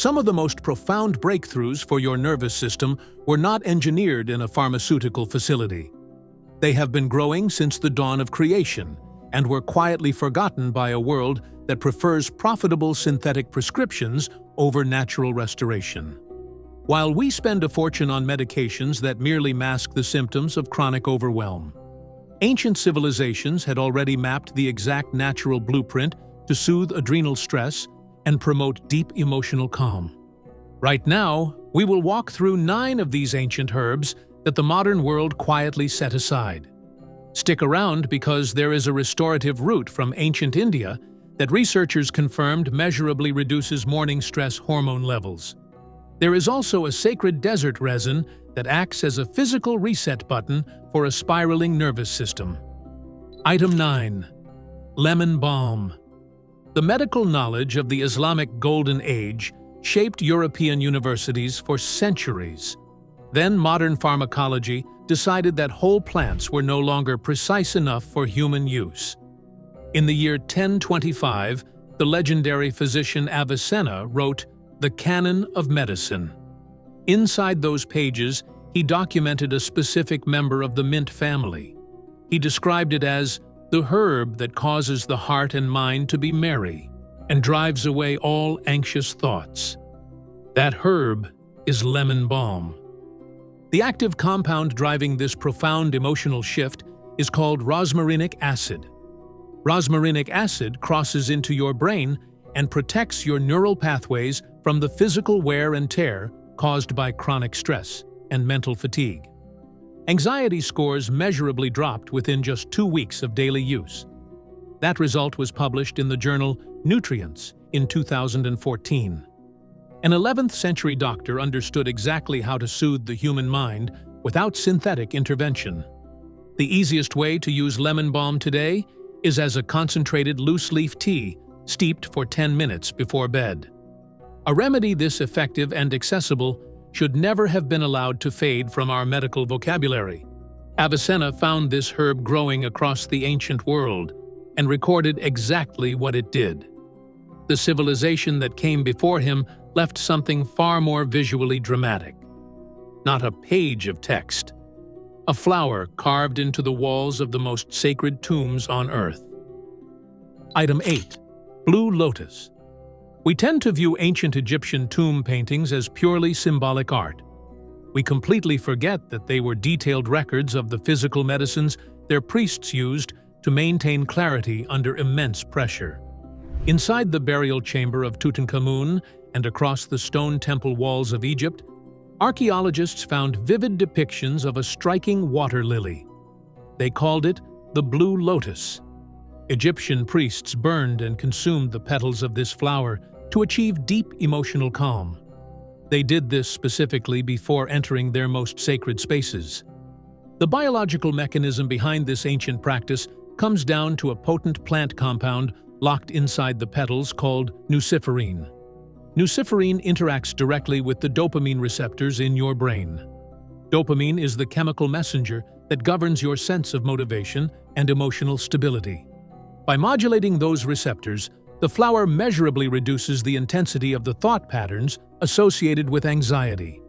Some of the most profound breakthroughs for your nervous system were not engineered in a pharmaceutical facility. They have been growing since the dawn of creation and were quietly forgotten by a world that prefers profitable synthetic prescriptions over natural restoration. While we spend a fortune on medications that merely mask the symptoms of chronic overwhelm, ancient civilizations had already mapped the exact natural blueprint to soothe adrenal stress and promote deep emotional calm. Right now, we will walk through 9 of these ancient herbs that the modern world quietly set aside. Stick around because there is a restorative root from ancient India that researchers confirmed measurably reduces morning stress hormone levels. There is also a sacred desert resin that acts as a physical reset button for a spiraling nervous system. Item 9. Lemon balm. The medical knowledge of the Islamic Golden Age shaped European universities for centuries. Then modern pharmacology decided that whole plants were no longer precise enough for human use. In the year 1025, the legendary physician Avicenna wrote The Canon of Medicine. Inside those pages, he documented a specific member of the mint family. He described it as the herb that causes the heart and mind to be merry and drives away all anxious thoughts. That herb is lemon balm. The active compound driving this profound emotional shift is called rosmarinic acid. Rosmarinic acid crosses into your brain and protects your neural pathways from the physical wear and tear caused by chronic stress and mental fatigue. Anxiety scores measurably dropped within just 2 weeks of daily use. That result was published in the journal Nutrients in 2014. An 11th century doctor understood exactly how to soothe the human mind without synthetic intervention. The easiest way to use lemon balm today is as a concentrated loose-leaf tea steeped for 10 minutes before bed. A remedy this effective and accessible should never have been allowed to fade from our medical vocabulary. Avicenna found this herb growing across the ancient world and recorded exactly what it did. The civilization that came before him left something far more visually dramatic. Not a page of text. A flower carved into the walls of the most sacred tombs on earth. Item 8. Blue lotus. We tend to view ancient Egyptian tomb paintings as purely symbolic art. We completely forget that they were detailed records of the physical medicines their priests used to maintain clarity under immense pressure. Inside the burial chamber of Tutankhamun and across the stone temple walls of Egypt, archaeologists found vivid depictions of a striking water lily. They called it the blue lotus. Egyptian priests burned and consumed the petals of this flower to achieve deep emotional calm. They did this specifically before entering their most sacred spaces. The biological mechanism behind this ancient practice comes down to a potent plant compound locked inside the petals called nuciferine. Nuciferine interacts directly with the dopamine receptors in your brain. Dopamine is the chemical messenger that governs your sense of motivation and emotional stability. By modulating those receptors, the flower measurably reduces the intensity of the thought patterns associated with anxiety.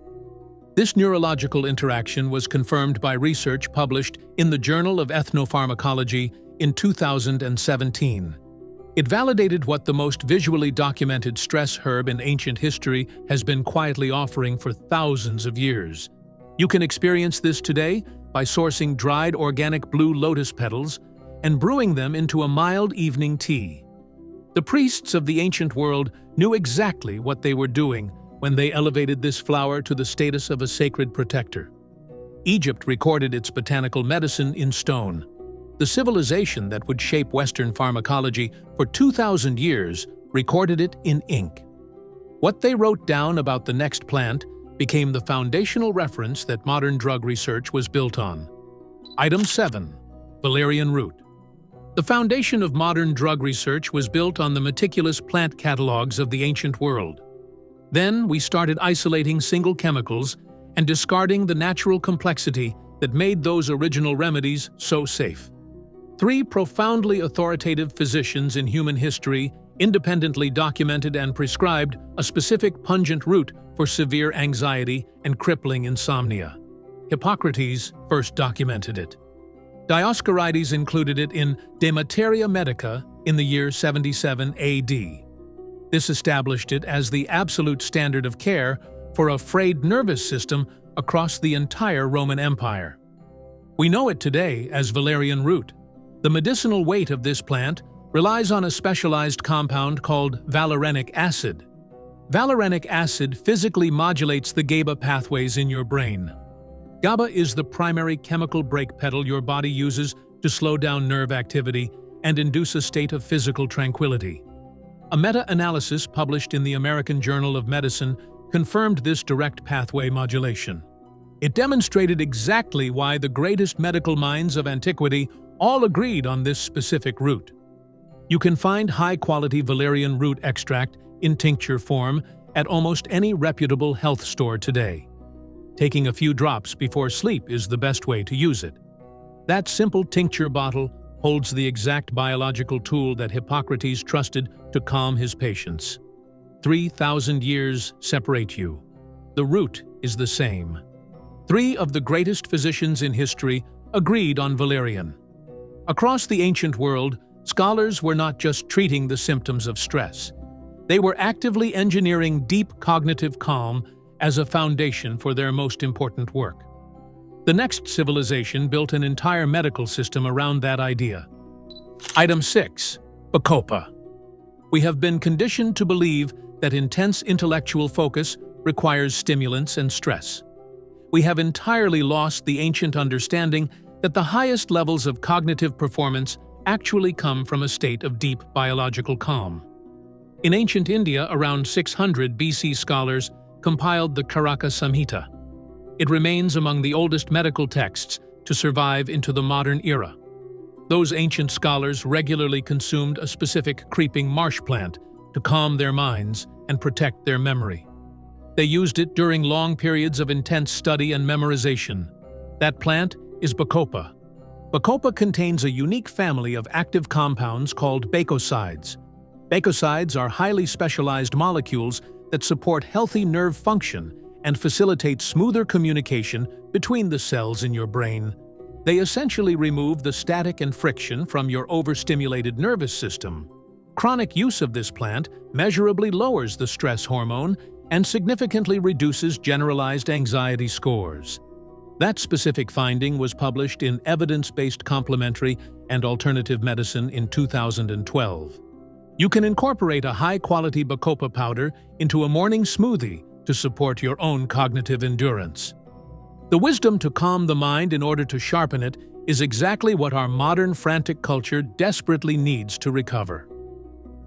This neurological interaction was confirmed by research published in the Journal of Ethnopharmacology in 2017. It validated what the most visually documented stress herb in ancient history has been quietly offering for thousands of years. You can experience this today by sourcing dried organic blue lotus petals and brewing them into a mild evening tea. The priests of the ancient world knew exactly what they were doing when they elevated this flower to the status of a sacred protector. Egypt recorded its botanical medicine in stone. The civilization that would shape Western pharmacology for 2,000 years recorded it in ink. What they wrote down about the next plant became the foundational reference that modern drug research was built on. Item 7. Valerian root. The foundation of modern drug research was built on the meticulous plant catalogs of the ancient world. Then we started isolating single chemicals and discarding the natural complexity that made those original remedies so safe. 3 profoundly authoritative physicians in human history independently documented and prescribed a specific pungent root for severe anxiety and crippling insomnia. Hippocrates first documented it. Dioscorides included it in De Materia Medica in the year 77 AD. This established it as the absolute standard of care for a frayed nervous system across the entire Roman Empire. We know it today as valerian root. The medicinal weight of this plant relies on a specialized compound called valerianic acid. Valerianic acid physically modulates the GABA pathways in your brain. GABA is the primary chemical brake pedal your body uses to slow down nerve activity and induce a state of physical tranquility. A meta-analysis published in the American Journal of Medicine confirmed this direct pathway modulation. It demonstrated exactly why the greatest medical minds of antiquity all agreed on this specific root. You can find high-quality valerian root extract in tincture form at almost any reputable health store today. Taking a few drops before sleep is the best way to use it. That simple tincture bottle holds the exact biological tool that Hippocrates trusted to calm his patients. 3,000 years separate you. The root is the same. 3 of the greatest physicians in history agreed on valerian. Across the ancient world, scholars were not just treating the symptoms of stress. They were actively engineering deep cognitive calm as a foundation for their most important work. The next civilization built an entire medical system around that idea. Item 6. Bacopa. We have been conditioned to believe that intense intellectual focus requires stimulants and stress. We have entirely lost the ancient understanding that the highest levels of cognitive performance actually come from a state of deep biological calm. In ancient India, around 600 BC, scholars compiled the Karaka Samhita. It remains among the oldest medical texts to survive into the modern era. Those ancient scholars regularly consumed a specific creeping marsh plant to calm their minds and protect their memory. They used it during long periods of intense study and memorization. That plant is Bacopa. Bacopa contains a unique family of active compounds called bacosides. Bacosides are highly specialized molecules that support healthy nerve function and facilitate smoother communication between the cells in your brain. They essentially remove the static and friction from your overstimulated nervous system. Chronic use of this plant measurably lowers the stress hormone and significantly reduces generalized anxiety scores. That specific finding was published in Evidence-Based Complementary and Alternative Medicine in 2012. You can incorporate a high-quality Bacopa powder into a morning smoothie to support your own cognitive endurance. The wisdom to calm the mind in order to sharpen it is exactly what our modern frantic culture desperately needs to recover.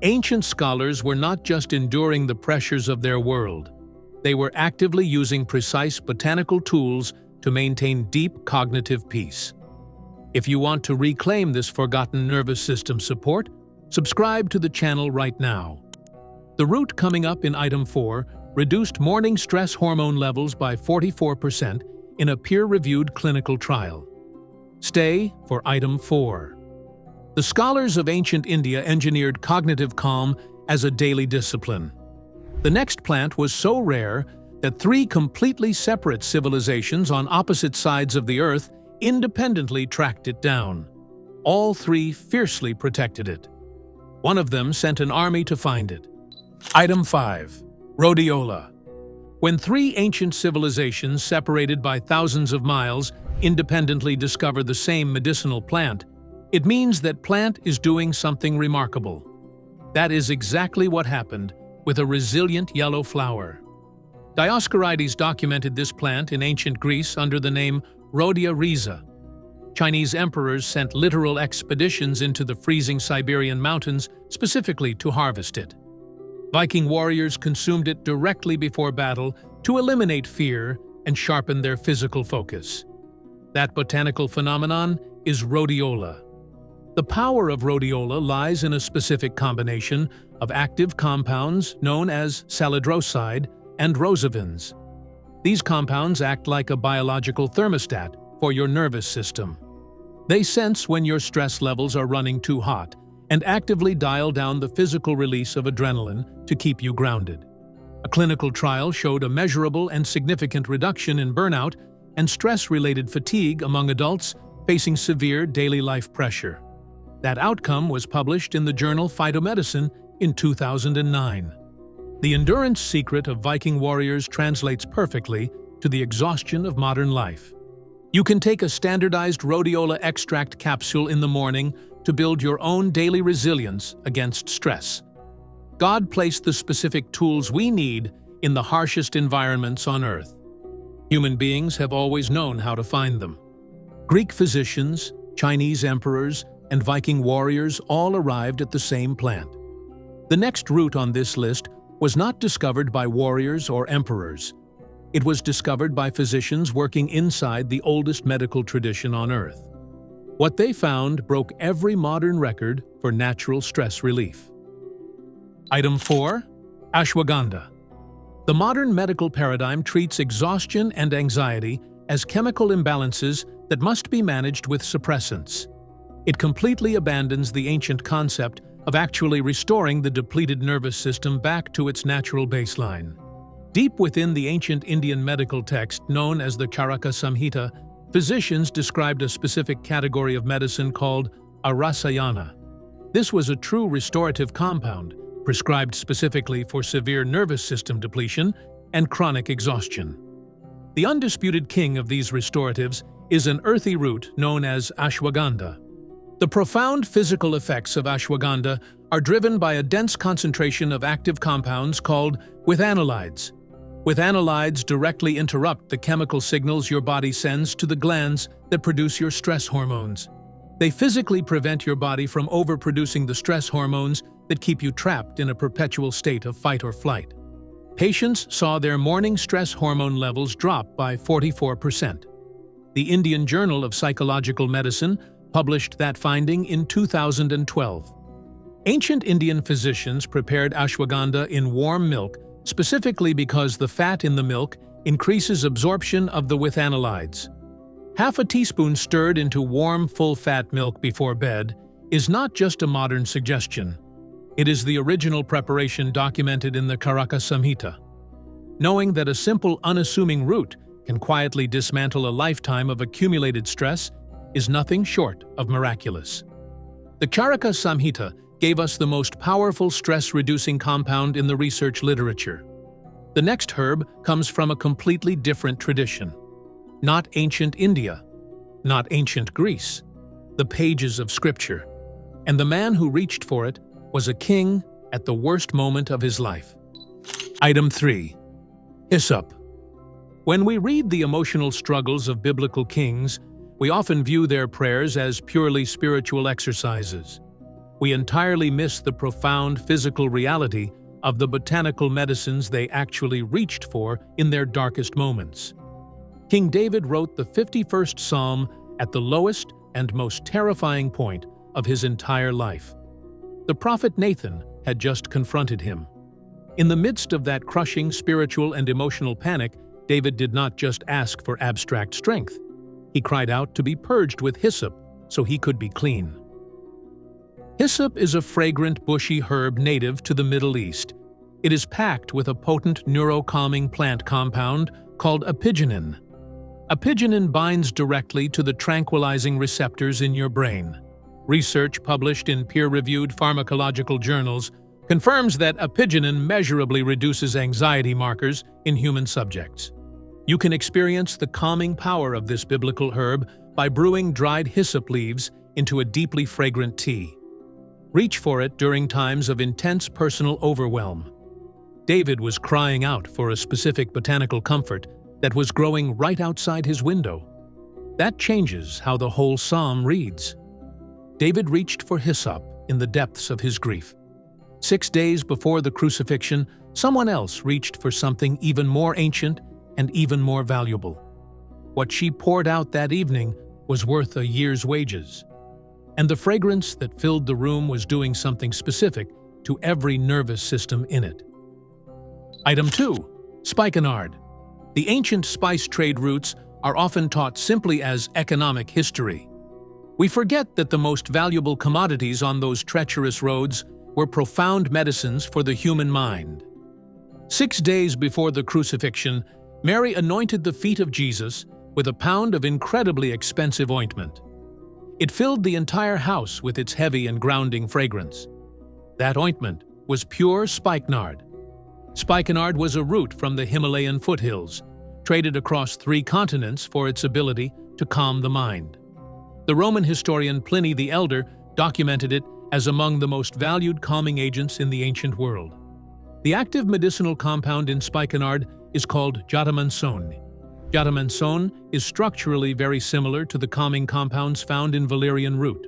Ancient scholars were not just enduring the pressures of their world. They were actively using precise botanical tools to maintain deep cognitive peace. If you want to reclaim this forgotten nervous system support, subscribe to the channel right now. The root coming up in Item 4 reduced morning stress hormone levels by 44% in a peer-reviewed clinical trial. Stay for Item 4. The scholars of ancient India engineered cognitive calm as a daily discipline. The next plant was so rare that 3 completely separate civilizations on opposite sides of the earth independently tracked it down. All 3 fiercely protected it. One of them sent an army to find it. Item 5. Rhodiola. When 3 ancient civilizations separated by thousands of miles independently discover the same medicinal plant, it means that plant is doing something remarkable. That is exactly what happened with a resilient yellow flower. Dioscorides documented this plant in ancient Greece under the name Rhodia rhiza. Chinese emperors sent literal expeditions into the freezing Siberian mountains specifically to harvest it. Viking warriors consumed it directly before battle to eliminate fear and sharpen their physical focus. That botanical phenomenon is rhodiola. The power of rhodiola lies in a specific combination of active compounds known as salidroside and rosavins. These compounds act like a biological thermostat for your nervous system. They sense when your stress levels are running too hot and actively dial down the physical release of adrenaline to keep you grounded. A clinical trial showed a measurable and significant reduction in burnout and stress-related fatigue among adults facing severe daily life pressure. That outcome was published in the journal Phytomedicine in 2009. The endurance secret of Viking warriors translates perfectly to the exhaustion of modern life. You can take a standardized rhodiola extract capsule in the morning to build your own daily resilience against stress. God placed the specific tools we need in the harshest environments on Earth. Human beings have always known how to find them. Greek physicians, Chinese emperors, and Viking warriors all arrived at the same plant. The next root on this list was not discovered by warriors or emperors. It was discovered by physicians working inside the oldest medical tradition on Earth. What they found broke every modern record for natural stress relief. Item 4. Ashwagandha. The modern medical paradigm treats exhaustion and anxiety as chemical imbalances that must be managed with suppressants. It completely abandons the ancient concept of actually restoring the depleted nervous system back to its natural baseline. Deep within the ancient Indian medical text known as the Charaka Samhita, physicians described a specific category of medicine called arasayana. This was a true restorative compound, prescribed specifically for severe nervous system depletion and chronic exhaustion. The undisputed king of these restoratives is an earthy root known as ashwagandha. The profound physical effects of ashwagandha are driven by a dense concentration of active compounds called withanolides. Withanolides directly interrupt the chemical signals your body sends to the glands that produce your stress hormones. They physically prevent your body from overproducing the stress hormones that keep you trapped in a perpetual state of fight or flight. Patients saw their morning stress hormone levels drop by 44%. The Indian Journal of Psychological Medicine published that finding in 2012. Ancient Indian physicians prepared ashwagandha in warm milk specifically because the fat in the milk increases absorption of the withanolides. Half a teaspoon stirred into warm, full-fat milk before bed is not just a modern suggestion. It is the original preparation documented in the Charaka Samhita. Knowing that a simple, unassuming root can quietly dismantle a lifetime of accumulated stress is nothing short of miraculous. The Charaka Samhita gave us the most powerful stress-reducing compound in the research literature. The next herb comes from a completely different tradition. Not ancient India, not ancient Greece, the pages of scripture. And the man who reached for it was a king at the worst moment of his life. Item 3. Hyssop. When we read the emotional struggles of biblical kings, we often view their prayers as purely spiritual exercises. We entirely miss the profound physical reality of the botanical medicines they actually reached for in their darkest moments. King David wrote the 51st Psalm at the lowest and most terrifying point of his entire life. The prophet Nathan had just confronted him. In the midst of that crushing spiritual and emotional panic, David did not just ask for abstract strength. He cried out to be purged with hyssop so he could be clean. Hyssop is a fragrant, bushy herb native to the Middle East. It is packed with a potent neuro-calming plant compound called apigenin. Apigenin binds directly to the tranquilizing receptors in your brain. Research published in peer-reviewed pharmacological journals confirms that apigenin measurably reduces anxiety markers in human subjects. You can experience the calming power of this biblical herb by brewing dried hyssop leaves into a deeply fragrant tea. Reach for it during times of intense personal overwhelm. David was crying out for a specific botanical comfort that was growing right outside his window. That changes how the whole psalm reads. David reached for hyssop in the depths of his grief. 6 days before the crucifixion, someone else reached for something even more ancient and even more valuable. What she poured out that evening was worth a year's wages. And the fragrance that filled the room was doing something specific to every nervous system in it. Item 2. Spikenard. The ancient spice trade routes are often taught simply as economic history. We forget that the most valuable commodities on those treacherous roads were profound medicines for the human mind. 6 days before the crucifixion, Mary anointed the feet of Jesus with a pound of incredibly expensive ointment. It filled the entire house with its heavy and grounding fragrance. That ointment was pure spikenard. Spikenard was a root from the Himalayan foothills, traded across 3 continents for its ability to calm the mind. The Roman historian Pliny the Elder documented it as among the most valued calming agents in the ancient world. The active medicinal compound in spikenard is called jatamansone. Jatamansone is structurally very similar to the calming compounds found in valerian root.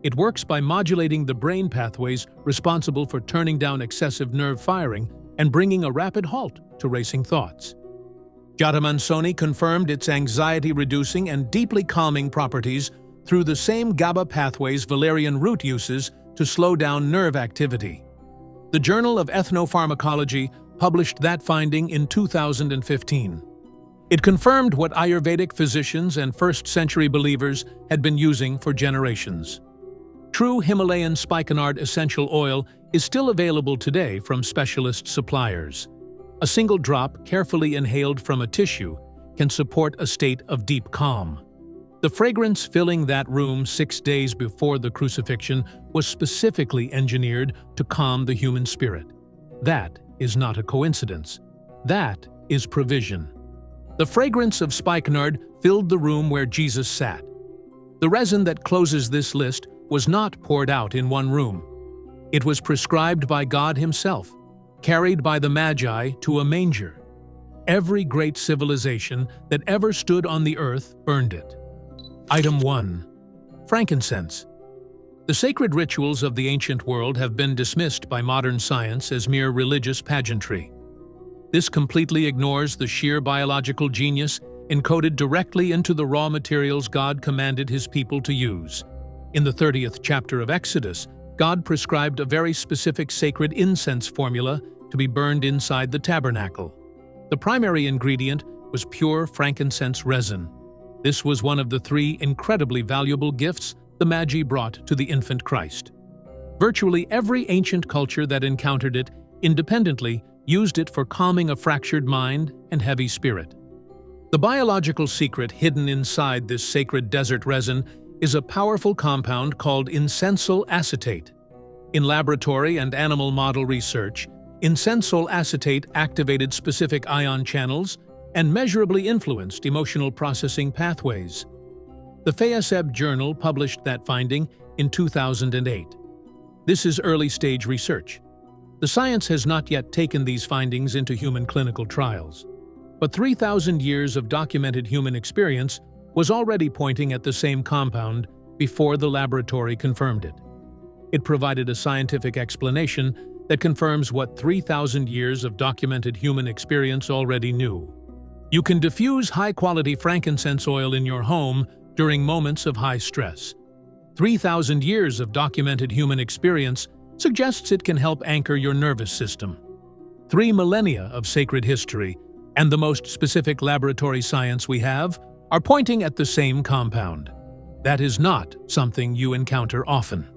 It works by modulating the brain pathways responsible for turning down excessive nerve firing and bringing a rapid halt to racing thoughts. Jatamansone confirmed its anxiety-reducing and deeply calming properties through the same GABA pathways valerian root uses to slow down nerve activity. The Journal of Ethnopharmacology published that finding in 2015. It confirmed what Ayurvedic physicians and first-century believers had been using for generations. True Himalayan spikenard essential oil is still available today from specialist suppliers. A single drop, carefully inhaled from a tissue, can support a state of deep calm. The fragrance filling that room 6 days before the crucifixion was specifically engineered to calm the human spirit. That is not a coincidence. That is provision. The fragrance of spikenard filled the room where Jesus sat. The resin that closes this list was not poured out in one room. It was prescribed by God Himself, carried by the Magi to a manger. Every great civilization that ever stood on the earth burned it. Item 1. Frankincense. The sacred rituals of the ancient world have been dismissed by modern science as mere religious pageantry. This completely ignores the sheer biological genius encoded directly into the raw materials God commanded His people to use. In the 30th chapter of Exodus, God prescribed a very specific sacred incense formula to be burned inside the tabernacle. The primary ingredient was pure frankincense resin. This was one of the 3 incredibly valuable gifts the Magi brought to the infant Christ. Virtually every ancient culture that encountered it independently used it for calming a fractured mind and heavy spirit. The biological secret hidden inside this sacred desert resin is a powerful compound called insensyl acetate. In laboratory and animal model research, insensyl acetate activated specific ion channels and measurably influenced emotional processing pathways. The Fayaseb Journal published that finding in 2008. This is early-stage research. The science has not yet taken these findings into human clinical trials, but 3,000 years of documented human experience was already pointing at the same compound before the laboratory confirmed it. It provided a scientific explanation that confirms what 3,000 years of documented human experience already knew. You can diffuse high-quality frankincense oil in your home during moments of high stress. 3,000 years of documented human experience suggests it can help anchor your nervous system. 3 millennia of sacred history and the most specific laboratory science we have are pointing at the same compound. That is not something you encounter often.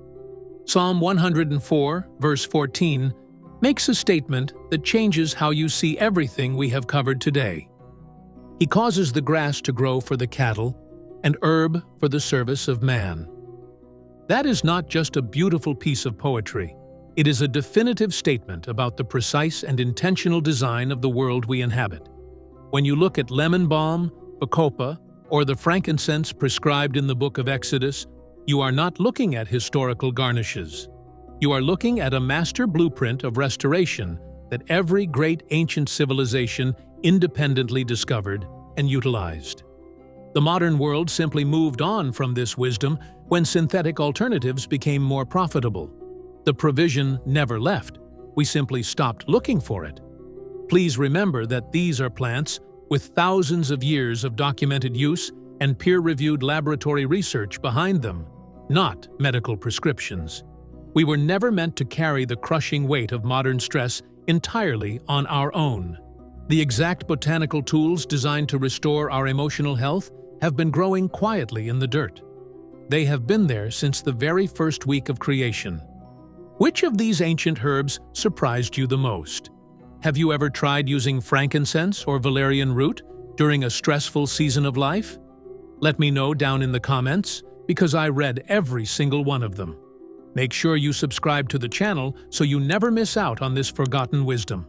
Psalm 104, verse 14, makes a statement that changes how you see everything we have covered today. He causes the grass to grow for the cattle and herb for the service of man. That is not just a beautiful piece of poetry. It is a definitive statement about the precise and intentional design of the world we inhabit. When you look at lemon balm, bacopa, or the frankincense prescribed in the book of Exodus, you are not looking at historical garnishes. You are looking at a master blueprint of restoration that every great ancient civilization independently discovered and utilized. The modern world simply moved on from this wisdom when synthetic alternatives became more profitable. The provision never left. We simply stopped looking for it. Please remember that these are plants with thousands of years of documented use and peer-reviewed laboratory research behind them, not medical prescriptions. We were never meant to carry the crushing weight of modern stress entirely on our own. The exact botanical tools designed to restore our emotional health have been growing quietly in the dirt. They have been there since the very first week of creation. Which of these ancient herbs surprised you the most? Have you ever tried using frankincense or valerian root during a stressful season of life? Let me know down in the comments, because I read every single one of them. Make sure you subscribe to the channel so you never miss out on this forgotten wisdom.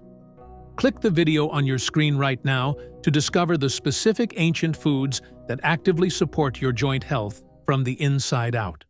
Click the video on your screen right now to discover the specific ancient foods that actively support your joint health from the inside out.